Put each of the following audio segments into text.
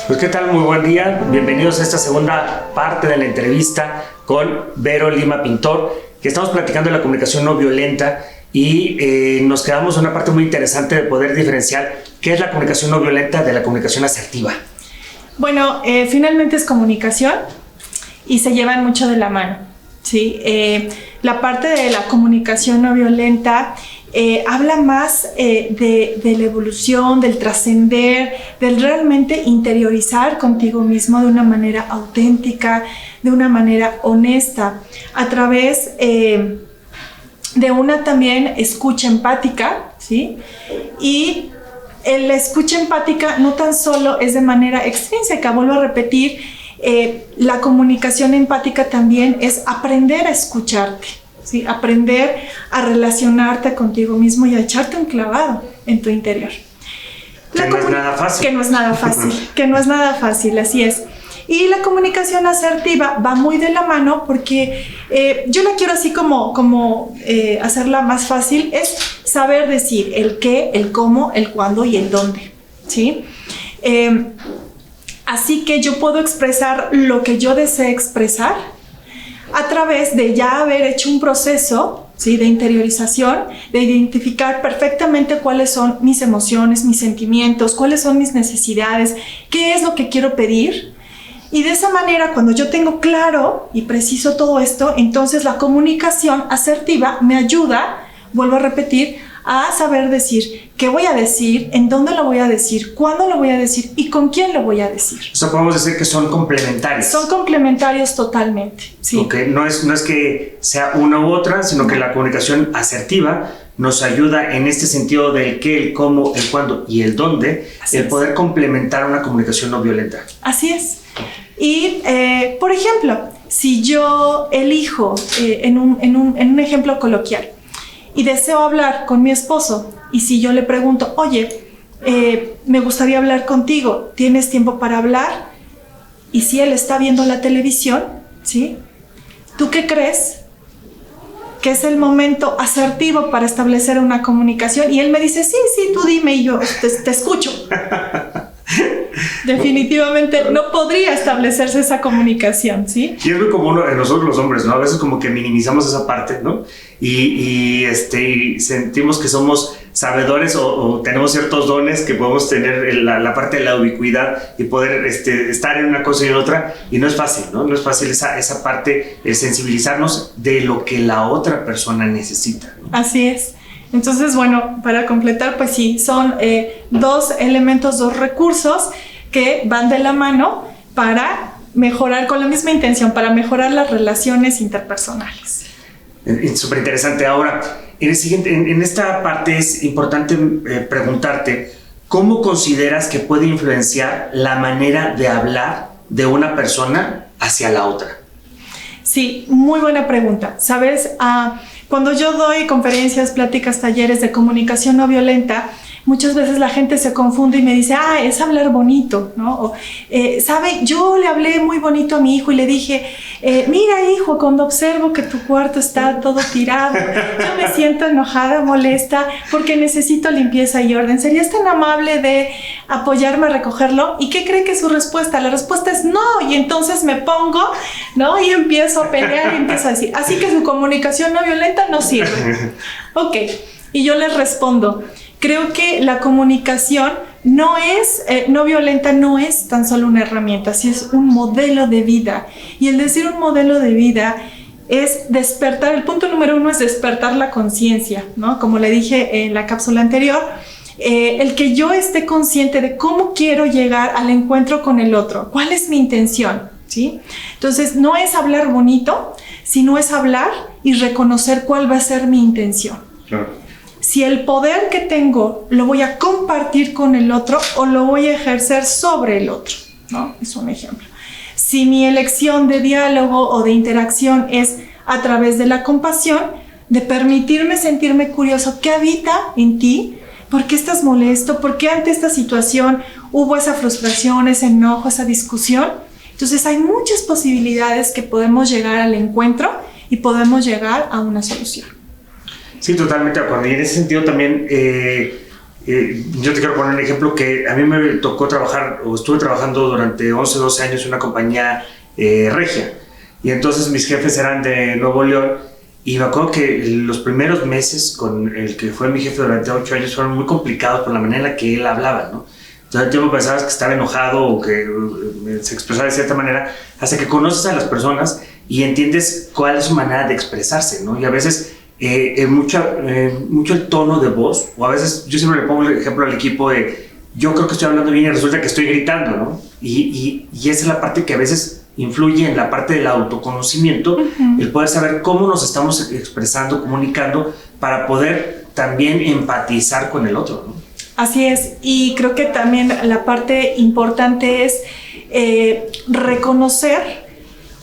Pues qué tal, muy buen día, bienvenidos a esta segunda parte de la entrevista con Vero Lima Pintor, que estamos platicando de la comunicación no violenta y nos quedamos en una parte muy interesante de poder diferenciar qué es la comunicación no violenta de la comunicación asertiva. Bueno, finalmente es comunicación y se llevan mucho de la mano, ¿sí? La parte de la comunicación no violenta habla más de la evolución, del trascender, del realmente interiorizar contigo mismo de una manera auténtica, de una manera honesta, a través de una también escucha empática, ¿sí? Y la escucha empática no tan solo es de manera extrínseca, vuelvo a repetir, la comunicación empática también es aprender a escucharte, ¿sí? Aprender a relacionarte contigo mismo y a echarte un clavado en tu interior. Que no es nada fácil. Que no es nada fácil, que no es nada fácil, así es. Y la comunicación asertiva va muy de la mano porque yo la quiero así como hacerla más fácil, es saber decir el qué, el cómo, el cuándo y el dónde, ¿sí? Así que yo puedo expresar lo que yo desee expresar a través de ya haber hecho un proceso, ¿sí?, de interiorización, de identificar perfectamente cuáles son mis emociones, mis sentimientos, cuáles son mis necesidades, qué es lo que quiero pedir. Y de esa manera, cuando yo tengo claro y preciso todo esto, entonces la comunicación asertiva me ayuda, vuelvo a repetir, a saber decir qué voy a decir, en dónde lo voy a decir, cuándo lo voy a decir y con quién lo voy a decir. O sea, podemos decir que son complementarios. Son complementarios totalmente, sí. Okay. No es que sea una u otra, sino que la comunicación asertiva nos ayuda en este sentido del qué, el cómo, el cuándo y el dónde, el poder complementar una comunicación no violenta. Así es. Y, por ejemplo, si yo elijo, en un ejemplo coloquial, y deseo hablar con mi esposo, y si yo le pregunto, oye, me gustaría hablar contigo, ¿tienes tiempo para hablar? Y si él está viendo la televisión, ¿sí? ¿Tú qué crees? Que es el momento asertivo para establecer una comunicación. Y él me dice, sí, tú dime, y yo te escucho. Definitivamente no podría establecerse esa comunicación, ¿sí? Y es muy común en nosotros los hombres, ¿no? A veces como que minimizamos esa parte, ¿no? Y sentimos que somos sabedores o tenemos ciertos dones que podemos tener la parte de la ubicuidad y poder estar en una cosa y en otra, y no es fácil, ¿no? No es fácil esa parte, el sensibilizarnos de lo que la otra persona necesita, ¿no? Así es. Entonces, bueno, para completar, pues sí, son dos elementos, dos recursos que van de la mano para mejorar, con la misma intención, para mejorar las relaciones interpersonales. Súper interesante. Ahora, en esta parte es importante preguntarte, ¿cómo consideras que puede influenciar la manera de hablar de una persona hacia la otra? Sí, muy buena pregunta. ¿Sabes? Cuando yo doy conferencias, pláticas, talleres de comunicación no violenta, muchas veces la gente se confunde y me dice, es hablar bonito, ¿no? O, ¿sabe? Yo le hablé muy bonito a mi hijo y le dije, mira, hijo, cuando observo que tu cuarto está todo tirado, yo me siento enojada, molesta, porque necesito limpieza y orden. ¿Serías tan amable de apoyarme a recogerlo? ¿Y qué cree que es su respuesta? La respuesta es no, y entonces me pongo, ¿no? Y empiezo a pelear y empiezo a decir, así que su comunicación no violenta no sirve. Ok, y yo les respondo, creo que la comunicación no violenta no es tan solo una herramienta, sí es un modelo de vida. Y el decir un modelo de vida es despertar, el punto número 1 es despertar la conciencia, ¿no? Como le dije en la cápsula anterior, el que yo esté consciente de cómo quiero llegar al encuentro con el otro, cuál es mi intención, ¿sí? Entonces, no es hablar bonito, sino es hablar y reconocer cuál va a ser mi intención. Claro. Si el poder que tengo lo voy a compartir con el otro o lo voy a ejercer sobre el otro, ¿no? Es un ejemplo. Si mi elección de diálogo o de interacción es a través de la compasión, de permitirme sentirme curioso, ¿qué habita en ti? ¿Por qué estás molesto? ¿Por qué ante esta situación hubo esa frustración, ese enojo, esa discusión? Entonces hay muchas posibilidades que podemos llegar al encuentro y podemos llegar a una solución. Sí, totalmente. Y en ese sentido también yo te quiero poner un ejemplo que a mí me tocó trabajar, o estuve trabajando durante 11, 12 años en una compañía regia, y entonces mis jefes eran de Nuevo León, y me acuerdo que los primeros meses con el que fue mi jefe durante 8 años fueron muy complicados por la manera en la que él hablaba, ¿no? Entonces tú pensabas que estaba enojado o que se expresaba de cierta manera, hasta que conoces a las personas y entiendes cuál es su manera de expresarse, ¿no? Y a veces mucho el tono de voz, o a veces yo siempre le pongo el ejemplo al equipo de yo creo que estoy hablando bien y resulta que estoy gritando, ¿no? Y esa es la parte que a veces influye en la parte del autoconocimiento, el poder saber cómo nos estamos expresando, comunicando, para poder también empatizar con el otro, ¿no? Así es, y creo que también la parte importante es reconocer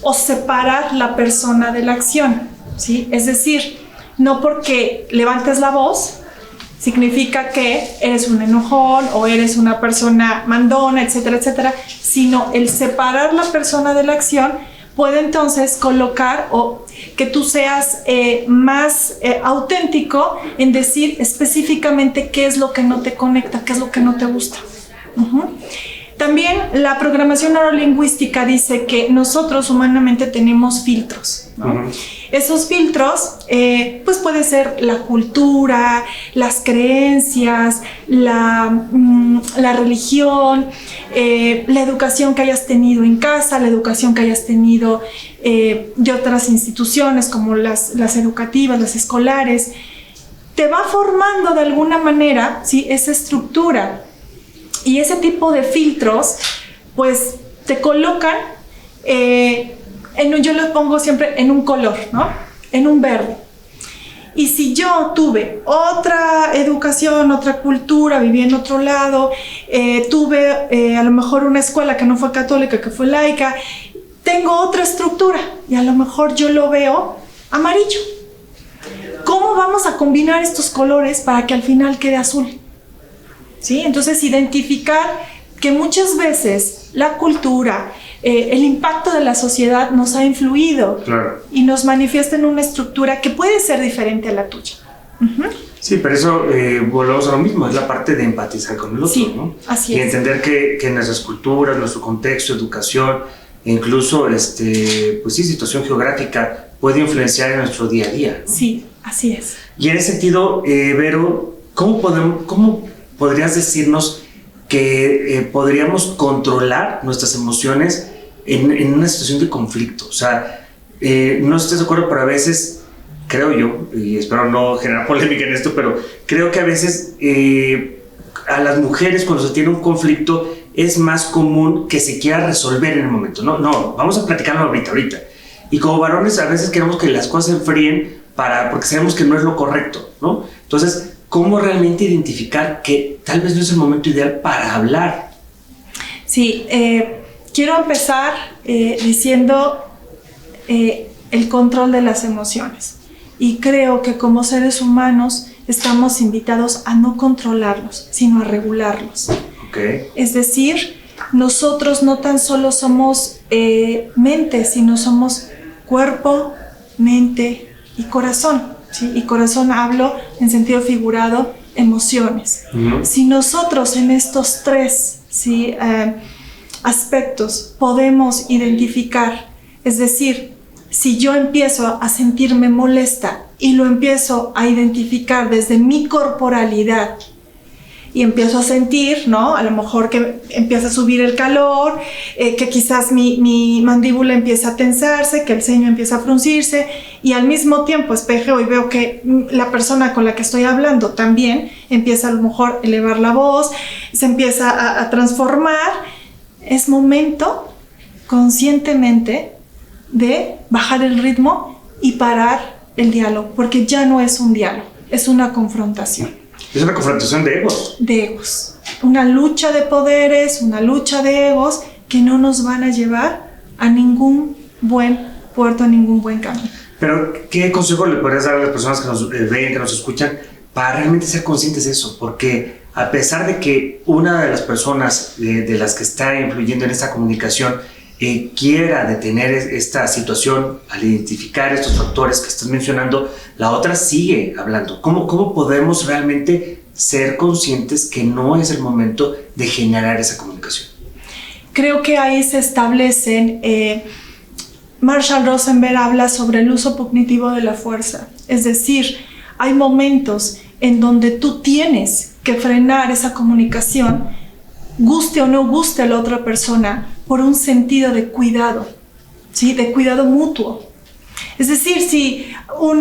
o separar la persona de la acción, ¿sí? Es decir, no porque levantes la voz significa que eres un enojón o eres una persona mandona, etcétera, etcétera, sino el separar la persona de la acción puede entonces colocar o que tú seas más auténtico en decir específicamente qué es lo que no te conecta, qué es lo que no te gusta. También la programación neurolingüística dice que nosotros humanamente tenemos filtros, ¿no? Esos filtros, pues puede ser la cultura, las creencias, la religión, la educación que hayas tenido en casa, la educación que hayas tenido de otras instituciones como las educativas, las escolares. Te va formando de alguna manera, ¿sí?, esa estructura. Y ese tipo de filtros, pues, te colocan, yo los pongo siempre en un color, ¿no? En un verde. Y si yo tuve otra educación, otra cultura, viví en otro lado, tuve a lo mejor una escuela que no fue católica, que fue laica, tengo otra estructura y a lo mejor yo lo veo amarillo. ¿Cómo vamos a combinar estos colores para que al final quede azul? ¿Sí? Entonces, identificar que muchas veces la cultura, el impacto de la sociedad nos ha influido, claro, y nos manifiesta en una estructura que puede ser diferente a la tuya. Sí, pero eso volvemos a lo mismo, es la parte de empatizar con el otro, sí, ¿no? Así y es. Entender que nuestras culturas, nuestro contexto, educación, e incluso pues sí, situación geográfica puede influenciar en nuestro día a día, ¿no? Sí, así es. Y en ese sentido, Vero, ¿cómo podrías decirnos que podríamos controlar nuestras emociones en una situación de conflicto? O sea, no estés de acuerdo, pero a veces, creo yo, y espero no generar polémica en esto, pero creo que a veces a las mujeres cuando se tiene un conflicto es más común que se quiera resolver en el momento. No, vamos a platicarlo ahorita. Y como varones a veces queremos que las cosas se enfríen porque sabemos que no es lo correcto, ¿no? Entonces, ¿cómo realmente identificar que tal vez no es el momento ideal para hablar? Sí, quiero empezar diciendo el control de las emociones. Y creo que como seres humanos estamos invitados a no controlarlos, sino a regularlos. Okay. Es decir, nosotros no tan solo somos mente, sino somos cuerpo, mente y corazón. ¿Sí? Y corazón hablo en sentido figurado, emociones. Si nosotros en estos tres, ¿sí?, aspectos podemos identificar, es decir, si yo empiezo a sentirme molesta y lo empiezo a identificar desde mi corporalidad y empiezo a sentir, ¿no? A lo mejor que empieza a subir el calor, que quizás mi mandíbula empieza a tensarse, que el ceño empieza a fruncirse, y al mismo tiempo espejeo y veo que la persona con la que estoy hablando también empieza a lo mejor a elevar la voz, se empieza a transformar. Es momento conscientemente de bajar el ritmo y parar el diálogo, porque ya no es un diálogo, es una confrontación. Es una confrontación de egos. De egos. Una lucha de poderes, una lucha de egos que no nos van a llevar a ningún buen puerto, a ningún buen camino. Pero, ¿qué consejo le podrías dar a las personas que nos ven, que nos escuchan, para realmente ser conscientes de eso? Porque a pesar de que una de las personas de las que está influyendo en esta comunicación quiera detener esta situación al identificar estos factores que estás mencionando, la otra sigue hablando. ¿Cómo podemos realmente ser conscientes que no es el momento de generar esa comunicación? Creo que ahí se establecen, Marshall Rosenberg habla sobre el uso cognitivo de la fuerza, es decir, hay momentos en donde tú tienes que frenar esa comunicación, guste o no guste a la otra persona, por un sentido de cuidado, ¿sí? De cuidado mutuo. Es decir, si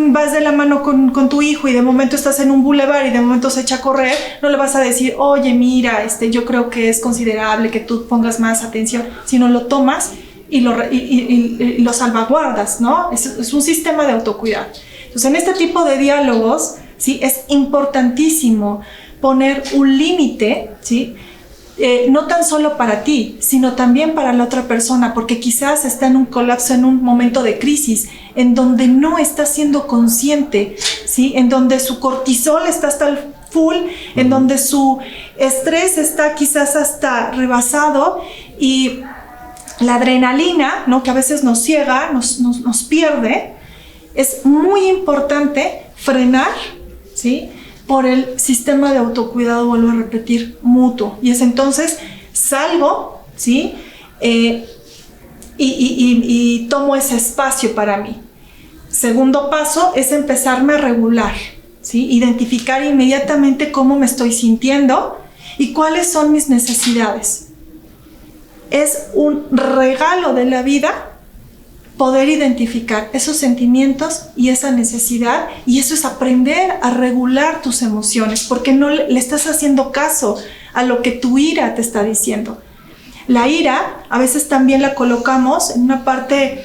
vas de la mano con tu hijo y de momento estás en un bulevar y de momento se echa a correr, no le vas a decir, oye, mira, yo creo que es considerable que tú pongas más atención, sino lo tomas y lo salvaguardas, ¿no? Es un sistema de autocuidado. Entonces, en este tipo de diálogos, ¿sí? Es importantísimo poner un límite, ¿sí? No tan solo para ti, sino también para la otra persona, porque quizás está en un colapso, en un momento de crisis, en donde no está siendo consciente, ¿sí? En donde su cortisol está hasta el full, en donde su estrés está quizás hasta rebasado y la adrenalina, ¿no? Que a veces nos ciega, nos pierde. Es muy importante frenar, ¿sí? Por el sistema de autocuidado, vuelvo a repetir, mutuo. Y es entonces, salgo, ¿sí? Y tomo ese espacio para mí. Segundo paso es empezarme a regular, ¿sí? Identificar inmediatamente cómo me estoy sintiendo y cuáles son mis necesidades. Es un regalo de la vida poder identificar esos sentimientos y esa necesidad, y eso es aprender a regular tus emociones, porque no le estás haciendo caso a lo que tu ira te está diciendo. La ira a veces también la colocamos en una parte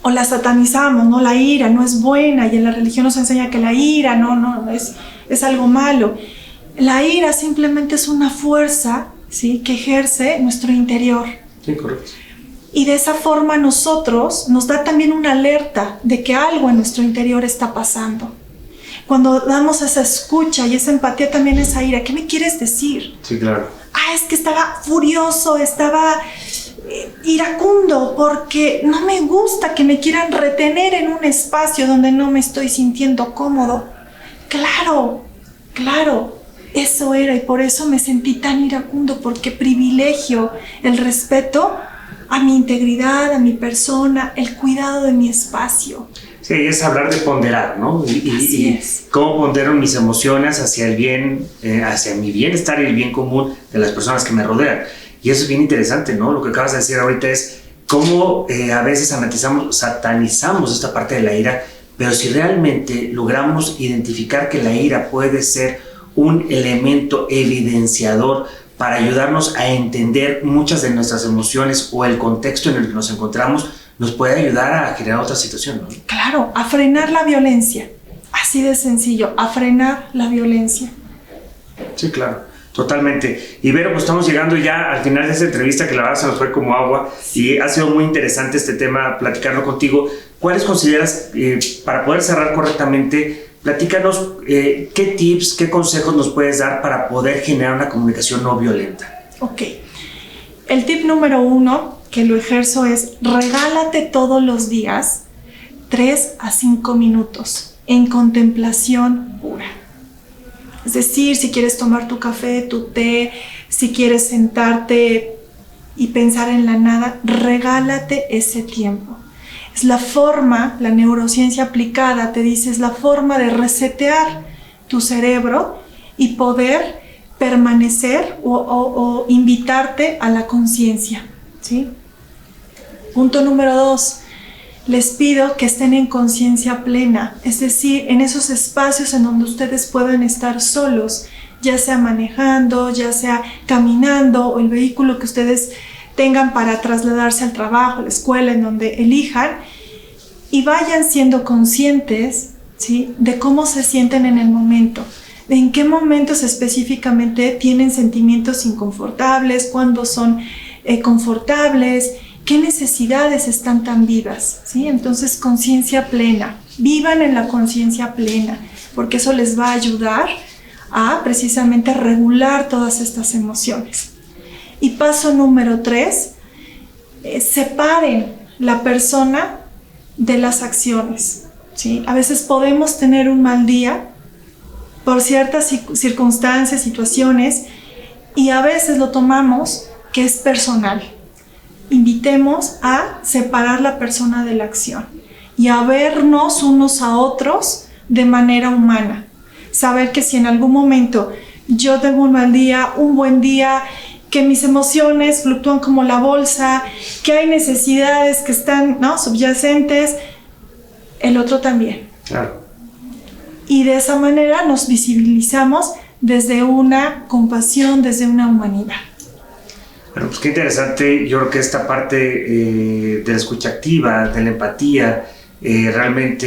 o la satanizamos, ¿no? La ira no es buena, y en la religión nos enseña que la ira no es algo malo. La ira simplemente es una fuerza, ¿sí? Que ejerce nuestro interior. Sí, correcto. Y de esa forma nosotros nos da también una alerta de que algo en nuestro interior está pasando. Cuando damos esa escucha y esa empatía, también esa ira, ¿qué me quieres decir? Sí, claro. Es que estaba furioso, estaba iracundo, porque no me gusta que me quieran retener en un espacio donde no me estoy sintiendo cómodo. Claro, eso era, y por eso me sentí tan iracundo, porque privilegio el respeto a mi integridad, a mi persona, el cuidado de mi espacio. Sí, es hablar de ponderar, ¿no? Así es. Cómo pondero mis emociones hacia el bien, hacia mi bienestar y el bien común de las personas que me rodean. Y eso es bien interesante, ¿no? Lo que acabas de decir ahorita es cómo a veces satanizamos esta parte de la ira, pero si realmente logramos identificar que la ira puede ser un elemento evidenciador para ayudarnos a entender muchas de nuestras emociones o el contexto en el que nos encontramos, nos puede ayudar a generar otra situación, ¿no? Claro, a frenar la violencia. Así de sencillo, a frenar la violencia. Sí, claro, totalmente. Y Vero, pues estamos llegando ya al final de esta entrevista, que la verdad se nos fue como agua, y ha sido muy interesante este tema, platicarlo contigo. ¿Cuáles consideras, para poder cerrar correctamente, platícanos qué tips, qué consejos nos puedes dar para poder generar una comunicación no violenta? Ok. El tip número 1, que lo ejerzo, es regálate todos los días 3 a 5 minutos en contemplación pura. Es decir, si quieres tomar tu café, tu té, si quieres sentarte y pensar en la nada, regálate ese tiempo. Es la forma, la neurociencia aplicada te dice, es la forma de resetear tu cerebro y poder permanecer o invitarte a la conciencia, ¿sí? Punto número 2, les pido que estén en conciencia plena, es decir, en esos espacios en donde ustedes puedan estar solos, ya sea manejando, ya sea caminando, o el vehículo que ustedes tengan para trasladarse al trabajo, a la escuela, en donde elijan, y vayan siendo conscientes, ¿sí? De cómo se sienten en el momento, de en qué momentos específicamente tienen sentimientos inconfortables, cuándo son confortables, qué necesidades están tan vivas, ¿sí? Entonces, conciencia plena, vivan en la conciencia plena, porque eso les va a ayudar a precisamente regular todas estas emociones. Y paso número 3, separen la persona de las acciones, ¿sí? A veces podemos tener un mal día por ciertas circunstancias, situaciones, y a veces lo tomamos que es personal. Invitemos a separar la persona de la acción y a vernos unos a otros de manera humana. Saber que si en algún momento yo tengo un mal día, un buen día, que mis emociones fluctúan como la bolsa, que hay necesidades que están, ¿no?, subyacentes, el otro también. Claro. Y de esa manera nos visibilizamos desde una compasión, desde una humanidad. Bueno, pues qué interesante. Yo creo que esta parte de la escucha activa, de la empatía, realmente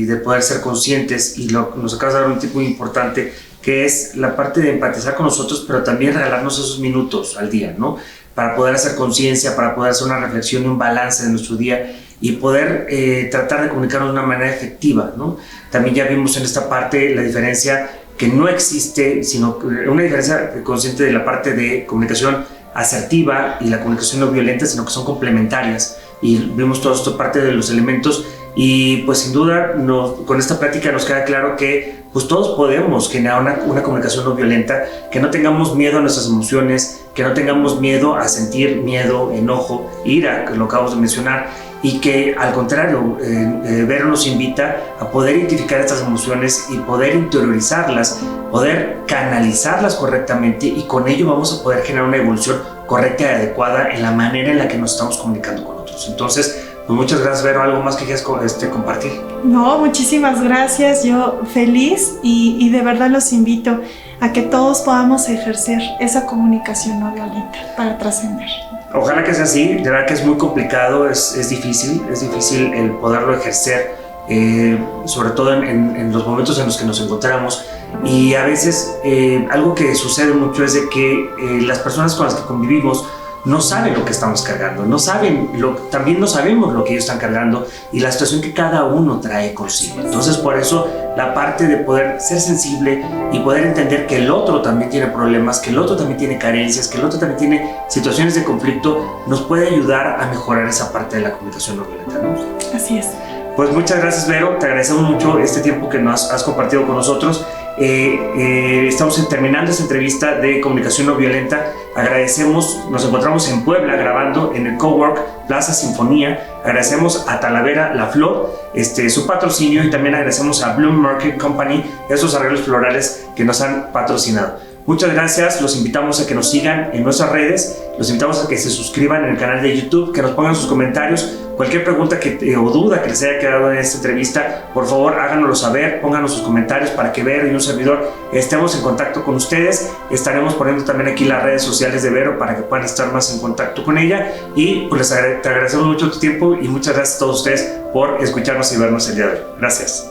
de poder ser conscientes, y nos acabas de dar un tip muy importante, que es la parte de empatizar con nosotros, pero también regalarnos esos minutos al día, ¿no? Para poder hacer conciencia, para poder hacer una reflexión y un balance de nuestro día y poder tratar de comunicarnos de una manera efectiva, ¿no? También ya vimos en esta parte la diferencia que no existe, sino una diferencia consciente de la parte de comunicación asertiva y la comunicación no violenta, sino que son complementarias, y vimos toda esta parte de los elementos. Y pues sin duda con esta plática nos queda claro que pues todos podemos generar una comunicación no violenta, que no tengamos miedo a nuestras emociones, que no tengamos miedo a sentir miedo, enojo, ira, que lo acabamos de mencionar, y que al contrario, Vero nos invita a poder identificar estas emociones y poder interiorizarlas, poder canalizarlas correctamente, y con ello vamos a poder generar una evolución correcta y adecuada en la manera en la que nos estamos comunicando con otros. Entonces, pues muchas gracias, Vero. ¿Algo más que quieras compartir? No, muchísimas gracias. Yo feliz y de verdad los invito a que todos podamos ejercer esa comunicación no violenta para trascender. Ojalá que sea así. De verdad que es muy complicado, es difícil el poderlo ejercer, sobre todo en los momentos en los que nos encontramos. Y a veces algo que sucede mucho es de que las personas con las que convivimos no saben lo que estamos cargando, también no sabemos lo que ellos están cargando y la situación que cada uno trae consigo. Entonces, por eso la parte de poder ser sensible y poder entender que el otro también tiene problemas, que el otro también tiene carencias, que el otro también tiene situaciones de conflicto, nos puede ayudar a mejorar esa parte de la comunicación no violenta, ¿no? Así es. Pues muchas gracias, Vero. Te agradecemos mucho este tiempo que nos has compartido con nosotros. Estamos terminando esta entrevista de comunicación no violenta. Agradecemos, nos encontramos en Puebla grabando en el Cowork Plaza Sinfonía. Agradecemos a Talavera La Flor su patrocinio, y también agradecemos a Bloom Market Company esos arreglos florales que nos han patrocinado. Muchas gracias, los invitamos a que nos sigan en nuestras redes, los invitamos a que se suscriban en el canal de YouTube, que nos pongan sus comentarios, cualquier pregunta o duda que les haya quedado en esta entrevista, por favor háganoslo saber, pónganos sus comentarios para que Vero y un servidor estemos en contacto con ustedes. Estaremos poniendo también aquí las redes sociales de Vero para que puedan estar más en contacto con ella, y pues te agradecemos mucho tu tiempo y muchas gracias a todos ustedes por escucharnos y vernos el día de hoy. Gracias.